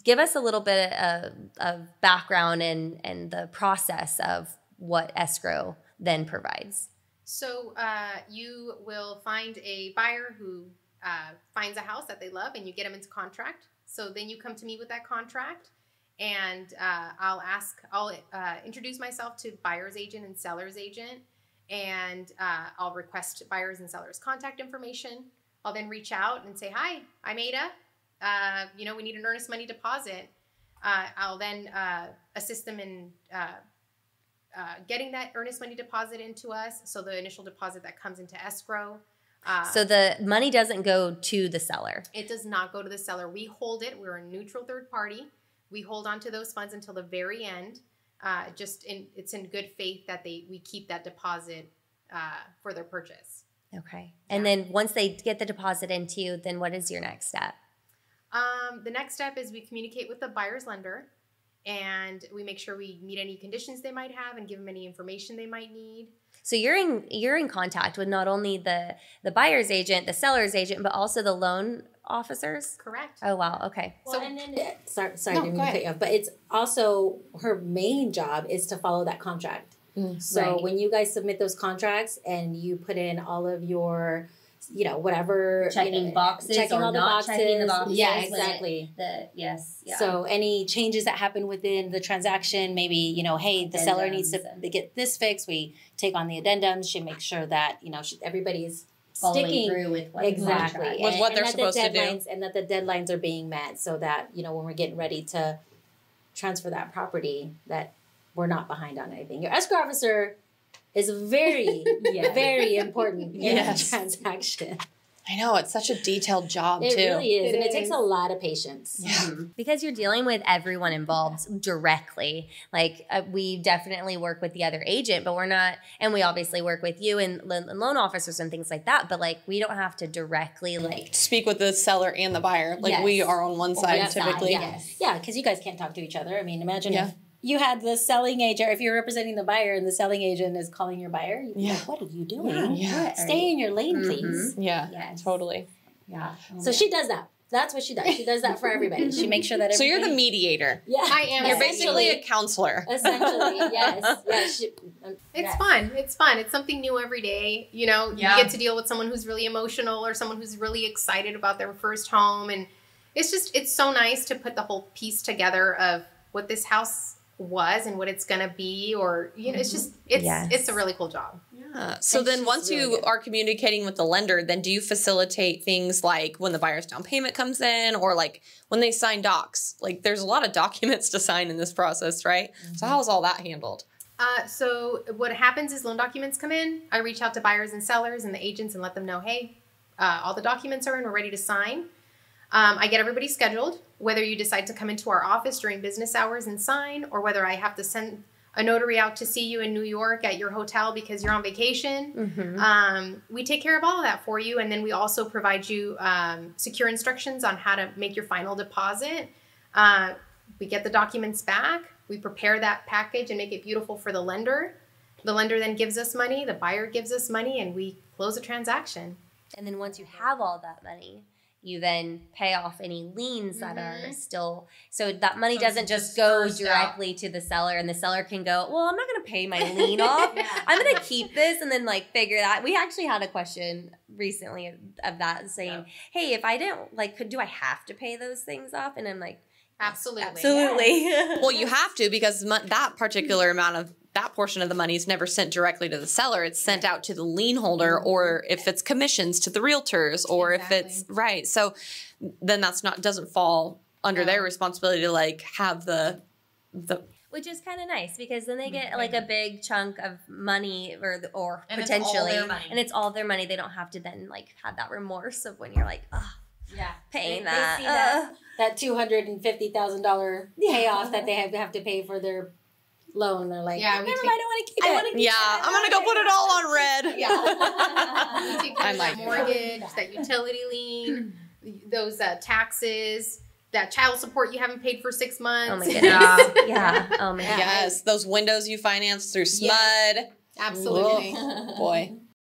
Give us a little bit of background and the process of what escrow then provides. So you will find a buyer who finds a house that they love, and you get them into contract. So then you come to me with that contract, and I'll introduce myself to buyer's agent and seller's agent, and I'll request buyers and sellers' contact information. I'll then reach out and say, "Hi, I'm Ada. We need an earnest money deposit." I'll then assist them in getting that earnest money deposit into us. So the initial deposit that comes into escrow. So the money doesn't go to the seller. It does not go to the seller. We hold it. We're a neutral third party. We hold on to those funds until the very end. It's in good faith that we keep that deposit for their purchase. Okay. And then once they get the deposit into you, then what is your next step? The next step is we communicate with the buyer's lender, and we make sure we meet any conditions they might have and give them any information they might need. So you're in contact with not only the buyer's agent, the seller's agent, but also the loan officers? Correct. Oh, wow. Okay. Well, and then sorry, didn't mean to cut you off, but it's also her main job is to follow that contract. So when you guys submit those contracts and you put in all of your, whatever, checking boxes, checking or all the not boxes. checking the boxes. Yeah, exactly. Yes. Yeah. So any changes that happen within the transaction, maybe, hey, the seller needs to get this fixed. We take on the addendums. She makes sure that, everybody's following through with what exactly with what they're supposed to do, and that the deadlines are being met, so that when we're getting ready to transfer that property, that we're not behind on anything. Your escrow officer is very very important in that transaction. I know, it's such a detailed job It too. really is, and it takes a lot of patience. Yeah. Because you're dealing with everyone involved directly. Like we definitely work with the other agent, but we're not, and we obviously work with you and loan officers and things like that. But like we don't have to directly speak with the seller and the buyer. Like we are on one side typically. Yeah, because you guys can't talk to each other. I mean, imagine if you had the selling agent, if you're representing the buyer and the selling agent is calling your buyer, you'd be like, what are you doing? Yeah. Stay in your lane, please. Yeah, totally. Yeah. So she does that. That's what she does. She does that for everybody. She makes sure that everybody... So you're the mediator. Yeah. I am. You're basically a counselor. Essentially, yes. It's fun. It's fun. It's something new every day. You get to deal with someone who's really emotional or someone who's really excited about their first home. And it's so nice to put the whole piece together of what this house was and what it's going to be, or, it's a really cool job. Yeah. So then once you are communicating with the lender, then do you facilitate things like when the buyer's down payment comes in, or like when they sign docs? Like there's a lot of documents to sign in this process, right? So how's all that handled? So what happens is loan documents come in. I reach out to buyers and sellers and the agents and let them know, hey, all the documents are in, we're ready to sign. I get everybody scheduled, whether you decide to come into our office during business hours and sign, or whether I have to send a notary out to see you in New York at your hotel because you're on vacation. We take care of all of that for you. And then we also provide you secure instructions on how to make your final deposit. We get the documents back. We prepare that package and make it beautiful for the lender. The lender then gives us money. The buyer gives us money, and we close a transaction. And then once you have all that money, you then pay off any liens that are still, so that money doesn't just go directly to the seller, and the seller can go, well, I'm not going to pay my lien off. I'm going to keep this and then figure that. We actually had a question recently of that saying, hey, if I didn't, do I have to pay those things off? And I'm like, absolutely. Well, you have to, because that particular amount of that portion of the money is never sent directly to the seller. It's sent out to the lien holder, or if it's commissions to the realtors, or if it's So then doesn't fall under their responsibility to have the which is kind of nice, because then they get a big chunk of money or and potentially, and it's all their money. They don't have to then have that remorse of when you're paying They see that $250,000 payoff that they have to pay for their loan. They're like, never mind, I want to keep it. I'm going to go put it all on red. Yeah. We take care of that mortgage, that utility lien, those taxes, that child support you haven't paid for 6 months. Oh my goodness. Yeah. Oh my goodness. Yes, those windows you financed through SMUD. Absolutely. Boy.